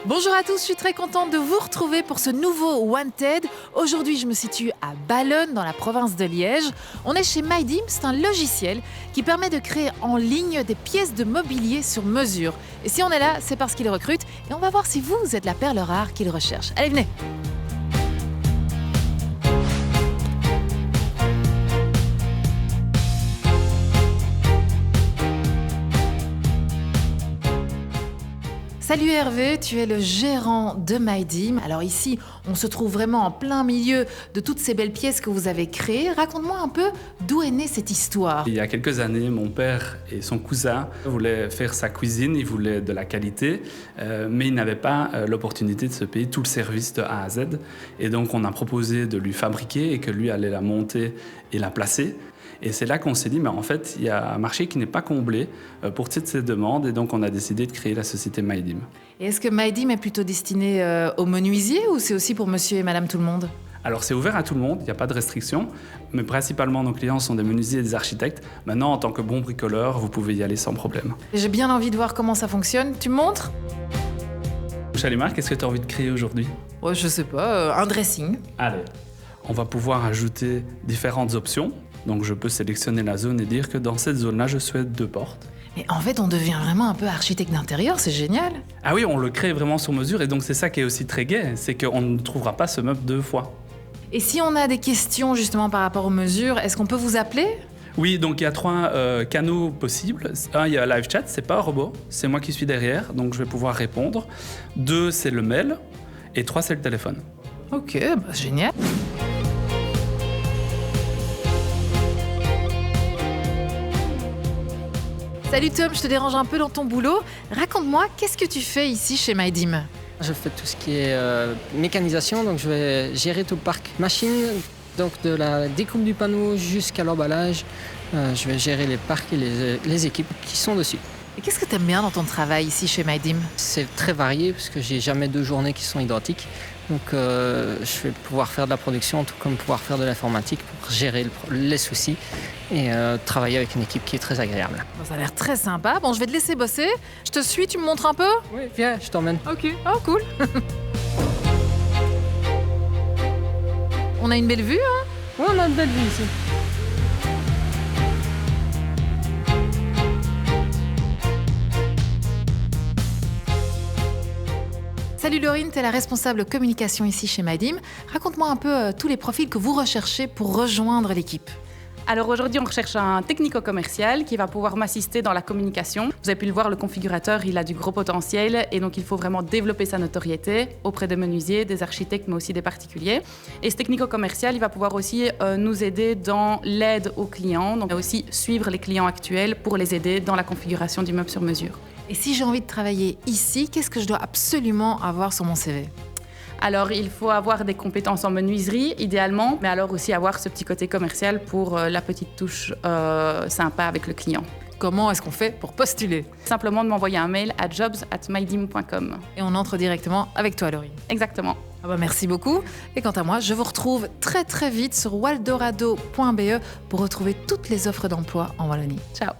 Bonjour à tous, je suis très contente de vous retrouver pour ce nouveau Wanted. Aujourd'hui, je me situe à Ballonne, dans la province de Liège. On est chez MyDeam, c'est un logiciel qui permet de créer en ligne des pièces de mobilier sur mesure. Et si on est là, c'est parce qu'il recrute. Et on va voir si vous êtes la perle rare qu'il recherche. Allez, venez! Salut Hervé, tu es le gérant de MyDeam. Alors ici, on se trouve vraiment en plein milieu de toutes ces belles pièces que vous avez créées. Raconte-moi un peu d'où est née cette histoire. Il y a quelques années, mon père et son cousin voulaient faire sa cuisine, ils voulaient de la qualité, mais ils n'avaient pas l'opportunité de se payer tout le service de A à Z. Et donc on a proposé de lui fabriquer et que lui allait la monter et la placer. Et c'est là qu'on s'est dit, mais en fait, il y a un marché qui n'est pas comblé pour toutes ces demandes. Et donc, on a décidé de créer la société MyDeam. Et est-ce que MyDeam est plutôt destiné aux menuisiers ou c'est aussi pour monsieur et madame tout le monde ? Alors, c'est ouvert à tout le monde, il n'y a pas de restriction. Mais principalement, nos clients sont des menuisiers et des architectes. Maintenant, en tant que bon bricoleur, vous pouvez y aller sans problème. J'ai bien envie de voir comment ça fonctionne. Tu me montres ? Chalimar, qu'est-ce que tu as envie de créer aujourd'hui ? Ouais, je sais pas, un dressing. Allez, on va pouvoir ajouter différentes options. Donc je peux sélectionner la zone et dire que dans cette zone-là, je souhaite 2 portes. Mais en fait, on devient vraiment un peu architecte d'intérieur, c'est génial. Ah oui, on le crée vraiment sur mesure et donc c'est ça qui est aussi très gai, c'est qu'on ne trouvera pas ce meuble 2 fois. Et si on a des questions justement par rapport aux mesures, est-ce qu'on peut vous appeler ? Oui, donc il y a 3 canaux possibles. 1, il y a live chat, c'est pas un robot, c'est moi qui suis derrière, donc je vais pouvoir répondre. 2, c'est le mail. Et 3, c'est le téléphone. Ok, bah, génial. Salut Tom, je te dérange un peu dans ton boulot. Raconte-moi, qu'est-ce que tu fais ici chez MyDeam ? Je fais tout ce qui est mécanisation, donc je vais gérer tout le parc machine, donc de la découpe du panneau jusqu'à l'emballage. Je vais gérer les parcs et les équipes qui sont dessus. Et qu'est-ce que tu aimes bien dans ton travail ici chez MyDeam ? C'est très varié parce que j'ai jamais 2 journées qui sont identiques. Donc je vais pouvoir faire de la production tout comme pouvoir faire de l'informatique pour gérer les soucis et travailler avec une équipe qui est très agréable. Bon, ça a l'air très sympa. Bon, je vais te laisser bosser. Je te suis, tu me montres un peu ? Oui, viens, je t'emmène. Ok, oh cool. On a une belle vue, hein ? Oui, on a une belle vue ici. Salut Laurine, tu es la responsable communication ici chez MyDeam. Raconte-moi un peu tous les profils que vous recherchez pour rejoindre l'équipe. Alors aujourd'hui, on recherche un technico-commercial qui va pouvoir m'assister dans la communication. Vous avez pu le voir, le configurateur, il a du gros potentiel et donc il faut vraiment développer sa notoriété auprès des menuisiers, des architectes, mais aussi des particuliers. Et ce technico-commercial, il va pouvoir aussi nous aider dans l'aide aux clients, donc aussi suivre les clients actuels pour les aider dans la configuration du meuble sur mesure. Et si j'ai envie de travailler ici, qu'est-ce que je dois absolument avoir sur mon CV ? Alors, il faut avoir des compétences en menuiserie, idéalement, mais alors aussi avoir ce petit côté commercial pour la petite touche sympa avec le client. Comment est-ce qu'on fait pour postuler ? Simplement de m'envoyer un mail à jobs@mydeam.com. Et on entre directement avec toi, Laurine. Exactement. Ah bah merci beaucoup. Et quant à moi, je vous retrouve très très vite sur waldorado.be pour retrouver toutes les offres d'emploi en Wallonie. Ciao.